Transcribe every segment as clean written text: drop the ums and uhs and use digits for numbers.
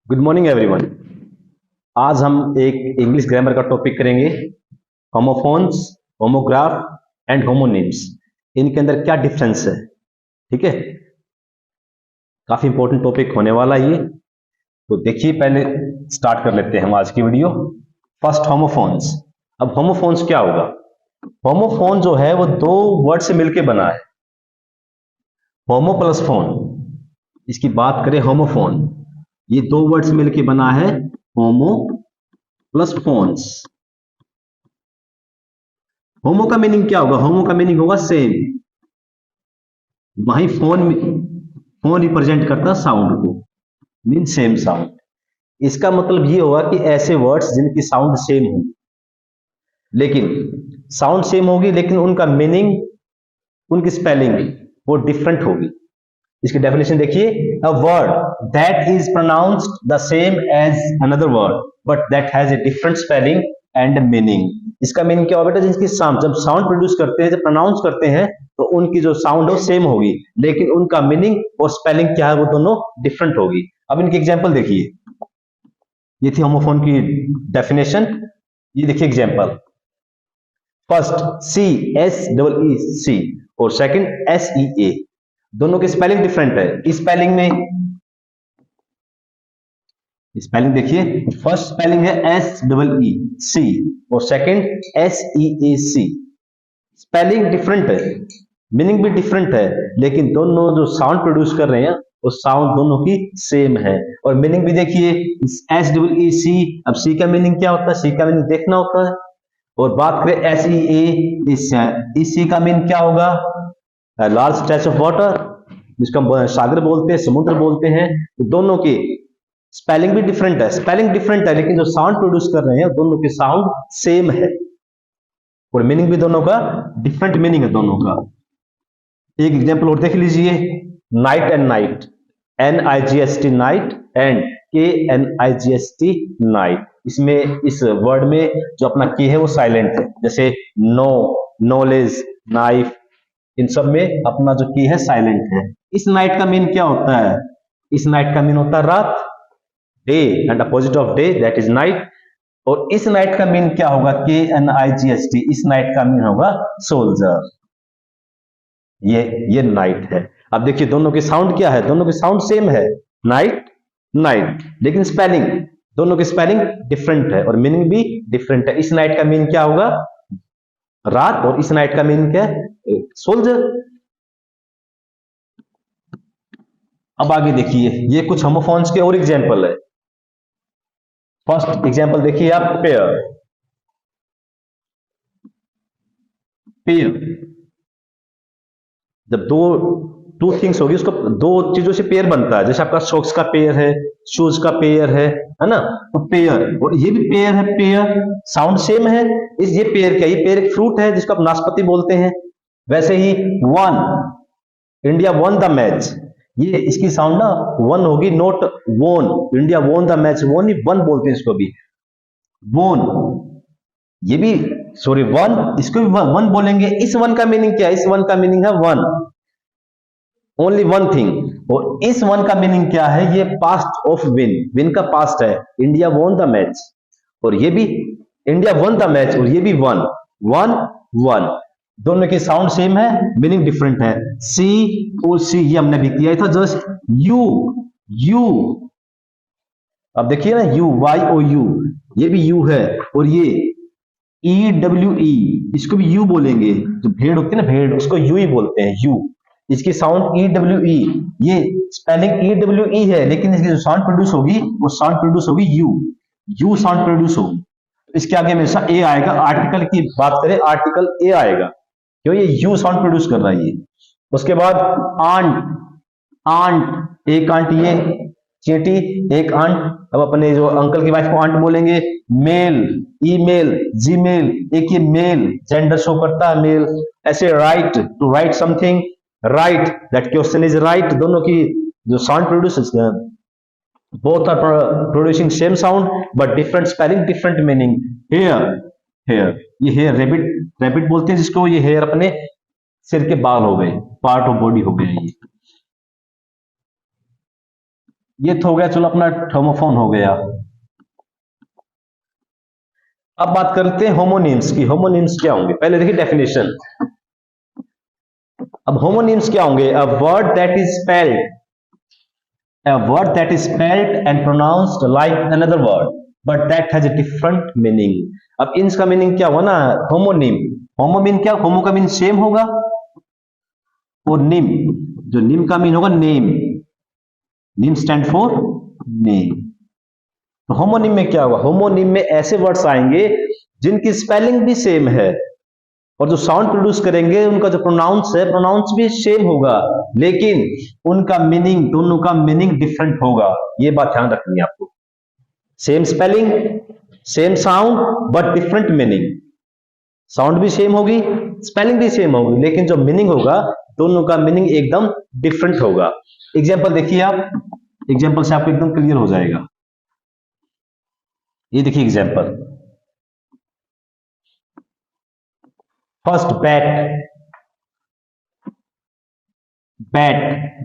Good morning everyone. आज हम एक इंग्लिश ग्रामर का टॉपिक करेंगे। होमोफोन्स, होमोग्राफ एंड होमोनिम्स, इनके अंदर क्या डिफरेंस है। ठीक है, काफी इंपॉर्टेंट टॉपिक होने वाला ये। तो देखिए, पहले स्टार्ट कर लेते हैं हम आज की वीडियो। First, homophones. अब होमोफोन्स क्या होगा? होमोफोन जो है वो दो वर्ड से मिलकर बना है। होमो प्लस फोन, इसकी बात करें होमोफोन, ये दो वर्ड से मिलकर बना है होमो प्लस फोन्स। होमो का मीनिंग क्या होगा? होमो का मीनिंग होगा सेम। वहीं फोन फोन रिप्रेजेंट करता साउंड को, मीन सेम साउंड। इसका मतलब ये होगा कि ऐसे वर्ड्स जिनकी साउंड सेम हो, लेकिन साउंड सेम होगी लेकिन उनका मीनिंग, उनकी स्पेलिंग वो डिफरेंट होगी। इसकी डेफिनेशन देखिए, a word that is pronounced the same as another word but that has a different spelling and meaning. इसका मीनिंग क्या होगा बेटा? जिसकी साउंड, जब साउंड प्रोड्यूस करते हैं, जब प्रोनाउंस करते हैं, तो उनकी जो साउंड है सेम होगी, लेकिन उनका मीनिंग और स्पेलिंग क्या है वो दोनों डिफरेंट होगी। अब इनकी एग्जांपल देखिए, ये थी होमोफोन की डेफिनेशन। ये देखिए example, first see S double E C और सेकंड एस ई ए, दोनों की स्पेलिंग डिफरेंट है। स्पेलिंग में स्पेलिंग देखिए, फर्स्ट स्पेलिंग है एस डबल ई सी और second S E A C. Spelling different है, मीनिंग भी डिफरेंट है, लेकिन दोनों जो साउंड प्रोड्यूस कर रहे हैं वो साउंड दोनों की सेम है। और मीनिंग भी देखिए, एस डबल ई सी, अब सी का मीनिंग क्या होता है? सी का मीनिंग देखना होता है। और बात करें एस ई ए, इस सी का मीनिंग क्या होगा? लार्ज स्ट्रेच ऑफ वाटर, जिसको हम सागर बोलते हैं, समुद्र बोलते हैं। तो दोनों की स्पेलिंग भी डिफरेंट है, स्पेलिंग डिफरेंट है, लेकिन जो साउंड प्रोड्यूस कर रहे हैं दोनों के साउंड सेम है और मीनिंग भी दोनों का डिफरेंट मीनिंग है दोनों का। एक एग्जांपल और देख लीजिए, night and night, NIGHT night and KNIGHT night. इसमें इस वर्ड में जो अपना के है वो साइलेंट है, जैसे नो, नॉलेज, नाइफ, इन सब में अपना जो की है साइलेंट है। इस नाइट का मीन क्या होता है? इस नाइट का मीन होता है रात, day, and opposite of day that is night. और इस नाइट का मीन क्या होगा? KNIGHT, इस नाइट का मीन होगा सोल्जर। ये नाइट है। अब देखिए दोनों की साउंड क्या है? दोनों की साउंड सेम है, नाइट नाइट, लेकिन स्पेलिंग, दोनों की स्पेलिंग डिफरेंट है और मीनिंग भी डिफरेंट है। इस नाइट का मीन क्या होगा? रात, और इस नाइट का मीन क्या है? सोल्जर। अब आगे देखिए, ये कुछ होमोफोन्स के और एग्जांपल है। फर्स्ट एग्जांपल देखिए आप, पेयर। पेयर जब दो टू थिंग्स होगी, उसको दो चीजों से पेयर बनता है। जैसे आपका सॉक्स का पेयर है, शूज का पेयर है ना? तो पेयर, और ये भी पेयर है, पेयर साउंड सेम है। ये पेयर क्या? ये पेयर एक फ्रूट है जिसको आप नाशपाती बोलते हैं। वैसे ही one, India won the match, ये इसकी साउंड ना वन होगी, नॉट वोन। इंडिया वोन द मैच, वोन ही वन बोलते हैं इसको भी, वोन। ये भी, सॉरी, वन, इसको भी वन बोलेंगे। इस वन का मीनिंग क्या है? इस वन का मीनिंग है वन, ओनली वन थिंग। और इस वन का मीनिंग क्या है? ये पास्ट ऑफ विन, विन का पास्ट है, इंडिया वॉन द मैच। और ये भी इंडिया वॉन द मैच, और ये भी वन, वन वन। दोनों की साउंड सेम है, मीनिंग डिफरेंट है। सी और सी ये हमने भी किया था जस्ट। यू, यू, अब देखिए ना, यू, YOU, ये भी यू है। और ये EWE, इसको भी यू बोलेंगे। जो भेड़ होती है ना, भेड़, उसको यू ही बोलते हैं, यू। इसकी साउंड EWE, ये स्पेलिंग EWE है, लेकिन इसकी जो साउंड प्रोड्यूस होगी वो साउंड प्रोड्यूस होगी यू, यू साउंड प्रोड्यूस होगी। इसके आगे हमेशा ए आएगा। आर्टिकल की बात करें, आर्टिकल ए आएगा, क्यों? ये यू साउंड प्रोड्यूस कर रहा है ये। उसके बाद आंट, आंट, एक आंट, ये चींटी, एक आंट। अब अपने जो अंकल की वाइफ को आंट बोलेंगे। मेल, ईमेल, जीमेल, एक ये मेल जेंडर शो करता है, मेल। ऐसे right, to write something, right, that question is right. दोनों की जो sound produce, both are producing same sound but different spelling, different meaning. Hair, hair, ये हेयर, रेबिट, रेबिट बोलते हैं जिसको। ये हेयर अपने सिर के बाल हो गए, पार्ट ऑफ बॉडी हो गए ये। ये तो हो गया, चलो अपना होमोफोन हो गया। अब बात करते हैं होमोनिम्स की। होमोनिम्स क्या होंगे, पहले देखिए डेफिनेशन। अब होमोनिम्स क्या होंगे, अ word that is spelled, a word that is spelled and pronounced like another word but that has a different meaning। अब इनका मीनिंग क्या हुआ ना, होमोनिम। होमो मीन क्या, होमो का मीन सेम होगा, और निम, जो निम का मीन होगा नेम। निम स्टैंड फॉर नेम। तो होमोनिम में क्या होगा, होमोनिम में ऐसे वर्ड्स आएंगे जिनकी स्पेलिंग भी सेम है, और जो साउंड प्रोड्यूस करेंगे उनका जो प्रोनाउंस है, प्रोनाउंस भी सेम होगा, लेकिन उनका मीनिंग, दोनों का मीनिंग डिफरेंट होगा। ये बात ध्यान रखनी है आपको। Same spelling, same sound, but different meaning. Sound भी सेम होगी, स्पेलिंग भी सेम होगी, लेकिन जो मीनिंग होगा, दोनों का मीनिंग एकदम डिफरेंट होगा। एग्जाम्पल देखिए आप, एग्जाम्पल से आपको एकदम क्लियर हो जाएगा। ये देखिए example, first bat, bat,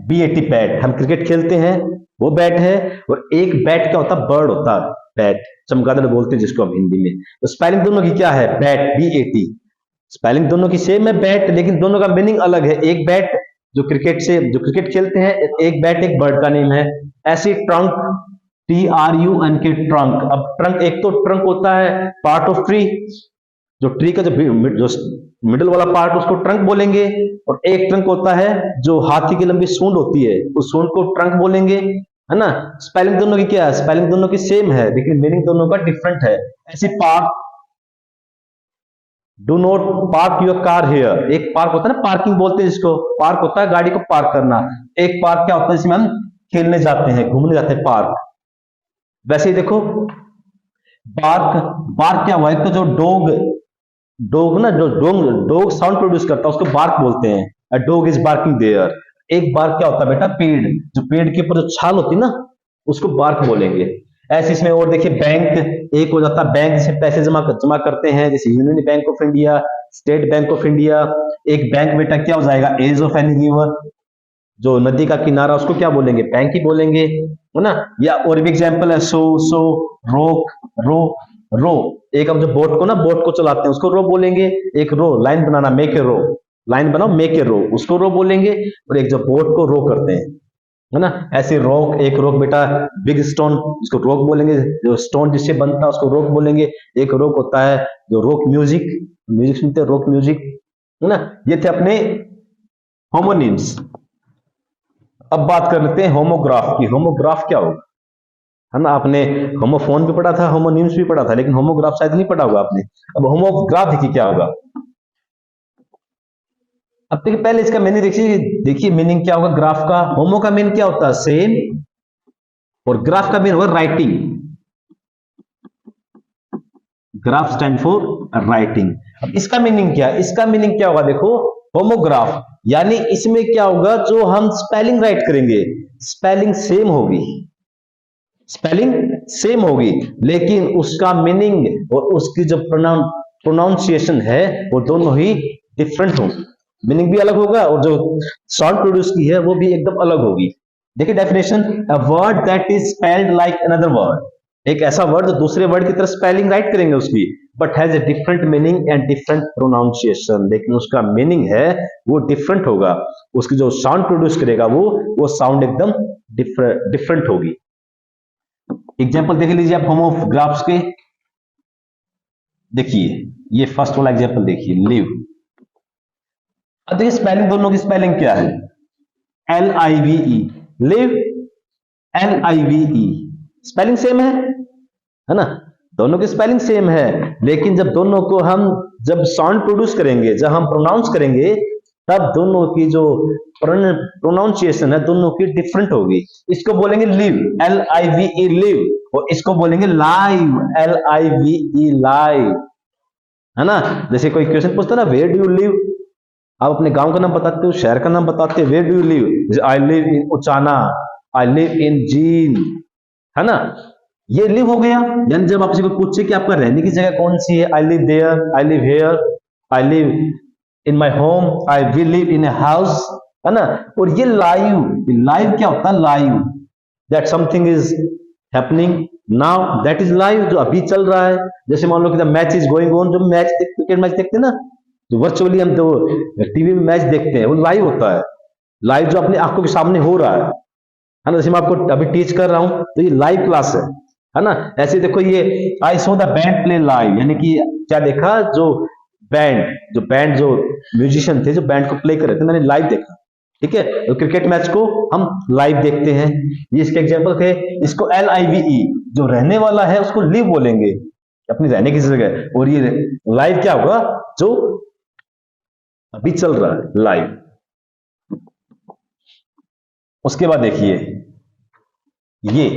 BAT bat, हम क्रिकेट खेलते हैं वो बैट है, और एक बैट क्या होता है, बर्ड होता है, बैट चमगादड़ बोलते हैं जिसको हम हिंदी में। तो स्पेलिंग दोनों की क्या है, बैट, BAT। स्पेलिंग दोनों की सेम है बैट, लेकिन दोनों का मीनिंग अलग है। एक बैट जो क्रिकेट खेलते हैं, एक बैट एक बर्ड का नेम है। ऐसे ट्रंक, TRUNK, ट्रंक। अब ट्रंक, एक तो ट्रंक होता है पार्ट ऑफ ट्री, जो ट्री का जो मिडिल वाला पार्ट उसको ट्रंक बोलेंगे, और एक ट्रंक होता है जो हाथी की लंबी सूंड होती है, उस सूंड को ट्रंक बोलेंगे, है ना। स्पेलिंग दोनों की क्या है, स्पेलिंग दोनों की सेम है, लेकिन मीनिंग दोनों का डिफरेंट है। ऐसे park, do not park your car here. एक पार्क होता है ना, पार्किंग बोलते हैं जिसको, पार्क होता है गाड़ी को पार्क करना। एक पार्क क्या होता है, जिसमें हम खेलने जाते हैं, घूमने जाते हैं, पार्क। वैसे ही देखो, बार्क, बार्क क्या हुआ, एक तो जो डॉग, डॉग ना, जो डॉग डॉग साउंड प्रोड्यूस करता है उसको बार्क बोलते हैं, a dog is barking there. एक बार्क क्या होता है बेटा, पेड़, जो पेड़ के ऊपर जो छाल होती है ना, उसको बार्क बोलेंगे। ऐसे इसमें और देखिए, बैंक, एक हो जाता है बैंक जिसमें पैसे जमा करते हैं, जैसे union bank of India, state bank of India. एक बैंक बेटा क्या हो जाएगा, एज ऑफ एनी रिवर, जो नदी का किनारा, उसको क्या बोलेंगे, बैंक ही बोलेंगे, है ना। या और भी एग्जांपल है, सो, रोक, रो, रो। एक हम जो बोट को ना, बोट को चलाते हैं उसको रो बोलेंगे। एक रो, लाइन बनाना, मेक ए रो, लाइन बनाओ, मेक ए रो, उसको रो बोलेंगे। और एक जो बोट को रो करते हैं, है ना। ऐसे रॉक, एक रॉक बेटा, बिग स्टोन, उसको रॉक बोलेंगे, जो स्टोन जिससे बनता है उसको रॉक बोलेंगे। एक रॉक होता है जो रॉक म्यूजिक, म्यूजिक सुनते हैं, रॉक म्यूजिक, है ना। ये थे अपने होमोनिम्स। अब बात कर लेते हैं होमोग्राफ की। होमोग्राफ क्या होगा, है ना। आपने होमोफोन भी पढ़ा था, होमोनिम्स भी पढ़ा था, लेकिन होमोग्राफ शायद नहीं पढ़ा होगा आपने। अब होमोग्राफ देखिए क्या होगा। अब देखिए, पहले इसका मीनिंग देखिए, देखिए मीनिंग क्या होगा ग्राफ का। होमो का मीनिंग क्या होता है, सेम, और ग्राफ का मीनिंग होगा writing. Graph stand for writing. अब इसका मीनिंग क्या है, इसका मीनिंग क्या होगा, देखो, होमोग्राफ यानी इसमें क्या होगा, जो हम स्पेलिंग राइट करेंगे, स्पेलिंग सेम होगी, स्पेलिंग सेम होगी, लेकिन उसका मीनिंग और उसकी जो प्रोनाउंसिएशन है वो दोनों ही डिफरेंट होगी। मीनिंग भी अलग होगा, और जो साउंड प्रोड्यूस की है वो भी एकदम अलग होगी। देखिए definition, a word that is spelled like another word. एक ऐसा वर्ड जो दूसरे वर्ड की तरह स्पेलिंग राइट करेंगे उसकी, but has a different meaning and different pronunciation, लेकिन उसका मीनिंग है वो डिफरेंट होगा। उसकी जो साउंड प्रोड्यूस करेगा वो साउंड एकदम डिफरेंट होगी। एग्जाम्पल देख लीजिए आप होमोग्राफ्स के। देखिए ये फर्स्ट वाला एग्जाम्पल देखिए, लिव। अब देखिए स्पेलिंग, दोनों की स्पेलिंग क्या है, LIVE, live, LIVE। Spelling same है ना, दोनों की स्पेलिंग सेम है, लेकिन जब दोनों को हम जब साउंड प्रोड्यूस करेंगे, जब हम प्रोनाउंस करेंगे, तब दोनों की जो प्रोनाउंसिएशन है दोनों की डिफरेंट होगी। इसको बोलेंगे लिव, LIVE, लिव, और इसको बोलेंगे लाइव, LIVE, लाइव, है ना। जैसे कोई क्वेश्चन पूछता है ना, वेयर डू यू लिव, आप अपने गांव का नाम बताते हो, शहर का नाम बताते हो, where do you live, I live in Uchana, I live in जीन, है ना। ये लिव हो गया, यानी जब आपसे कोई पूछे कि आपका रहने की जगह कौन सी है, I live there, I live here, I live in my home, I will live in a house, है ना। और ये लाइव, लाइव क्या होता है, live, that something is happening now, that is live, जो अभी चल रहा है। जैसे मान लो कि the match is going on, जो मैच क्रिकेट मैच देखते हैं ना, जो वर्चुअली हम जो टीवी में मैच देखते हैं वो लाइव होता है, लाइव जो अपनी आंखों के सामने हो रहा है ना। जैसे मैं आपको अभी टीच कर रहा हूं तो ये लाइव क्लास है ना। ऐसे देखो ये I saw the band play live, यानी कि क्या देखा, जो बैंड जो म्यूजिशियन थे जो बैंड को प्ले कर रहे थे, मैंने लाइव देखा। ठीक है, तो क्रिकेट मैच को हम लाइव देखते हैं। ये इसके एग्जांपल थे। इसको LIVE, जो रहने वाला है उसको लिव बोलेंगे, अपनी रहने की जगह। और ये लाइव क्या होगा, जो अभी चल रहा है, लाइव। उसके बाद देखिए ये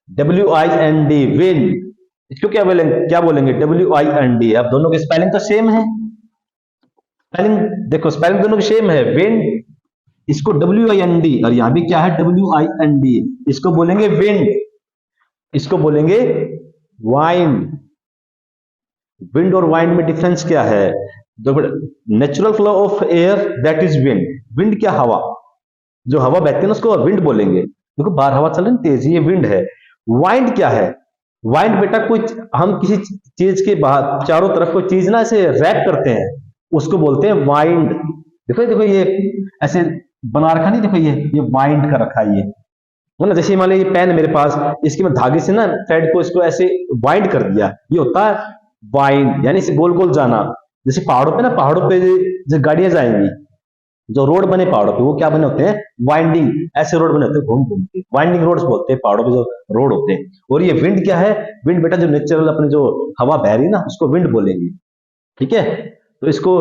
WIND, विंड, इसको क्या बोलेंगे WIND। अब दोनों की स्पेलिंग तो सेम है, स्पेलिंग देखो, स्पेलिंग दोनों की सेम है। विंड, इसको WIND, और यहां भी क्या है WIND। इसको बोलेंगे विंड, इसको बोलेंगे वाइंड। विंड और वाइंड में डिफरेंस क्या है? Natural flow of air, that is wind. Wind क्या, हवा, जो हवा बहती है ना उसको विंड बोलेंगे। देखो बाहर हवा चल रही है तेज, ये विंड है। वाइंड क्या है? वाइंड बेटा कोई, हम किसी चीज के बाहर चारों तरफ कोई चीज ना ऐसे रैप करते हैं, उसको बोलते हैं वाइंड। देखो देखो ये ऐसे बना रखा नहीं, देखो ये वाइंड कर रखा है ये, मतलब जैसे मान लो ये पेन है मेरे पास, इसके मैं धागे से ना थ्रेड को इसको ऐसे वाइंड कर दिया, ये होता है वाइंड, यानी इसे गोल गोल जाना। जैसे पहाड़ों पे ना, पहाड़ों पे जो गाड़ियां जाएंगी, जो रोड बने पहाड़ों पे, वो क्या बने होते हैं? वाइंडिंग, ऐसे रोड बने होते हैं घूम घूम के, वाइंडिंग रोड्स बोलते हैं पहाड़ों पे जो रोड होते हैं। और ये विंड क्या है? विंड बेटा जो नेचुरल अपने जो हवा बह रही ना, उसको विंड बोलेंगे। ठीक है, तो इसको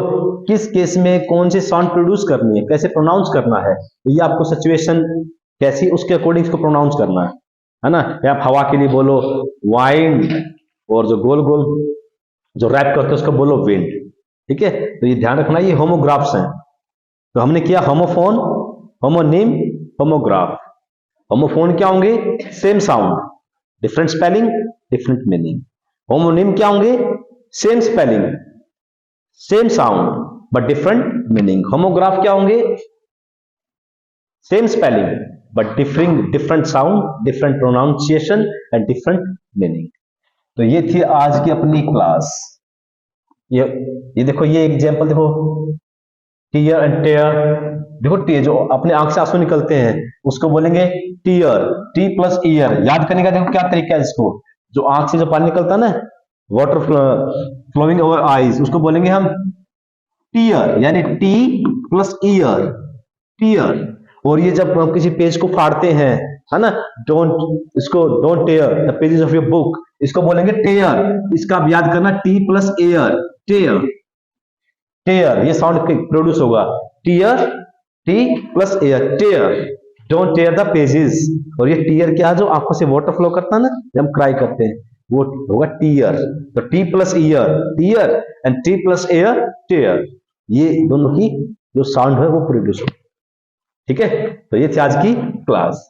किस केस में कौन सी साउंड प्रोड्यूस करनी है, कैसे प्रोनाउंस करना है, तो ये आपको सिचुएशन कैसी, उसके अकॉर्डिंग इसको प्रोनाउंस करना है ना। या आप हवा के लिए बोलो वाइंड, और जो गोल गोल जो रैप करते हैं उसको बोलो विंड। ठीक है, तो ये ध्यान रखना, ये होमोग्राफ्स हैं। तो हमने किया होमोफोन, होमोनिम, होमोग्राफ। होमोफोन क्या होंगे? Same sound, different spelling, different meaning. Homonym क्या होंगे? Same spelling, same sound, but different meaning. Homograph क्या होंगे? Same spelling but different sound, different pronunciation and different meaning. तो ये थी आज की अपनी क्लास। ये देखो, ये एग्जांपल देखो, टीयर एंड टेयर। देखो टीयर जो अपने आंख से आंसू निकलते हैं उसको बोलेंगे टीयर, टी प्लस ईयर। याद करने का देखो क्या तरीका है इसको, जो आंख से जो पानी निकलता है ना, वाटर फ्लोइंग ओवर आईज, उसको बोलेंगे हम टीयर, यानी टी प्लस ईयर, टीयर। और ये जब हम किसी पेज को फाड़ते हैं, है ना, don't tear the pages of your book, इसको बोलेंगे टेयर। इसका आप याद करना, T plus air, tear, tear. ये साउंड प्रोड्यूस होगा, tear, T plus air, tear. Don't tear the pages. और ये टीयर क्या है? जो आंखों से वाटर फ्लो करता है ना, जब हम क्राई करते हैं, वो होगा टीयर। तो T plus ear, tear, and T plus air, tear. ये दोनों की जो साउंड है वो प्रोड्यूस होगा। ठीक है, तो ये थी आज की क्लास।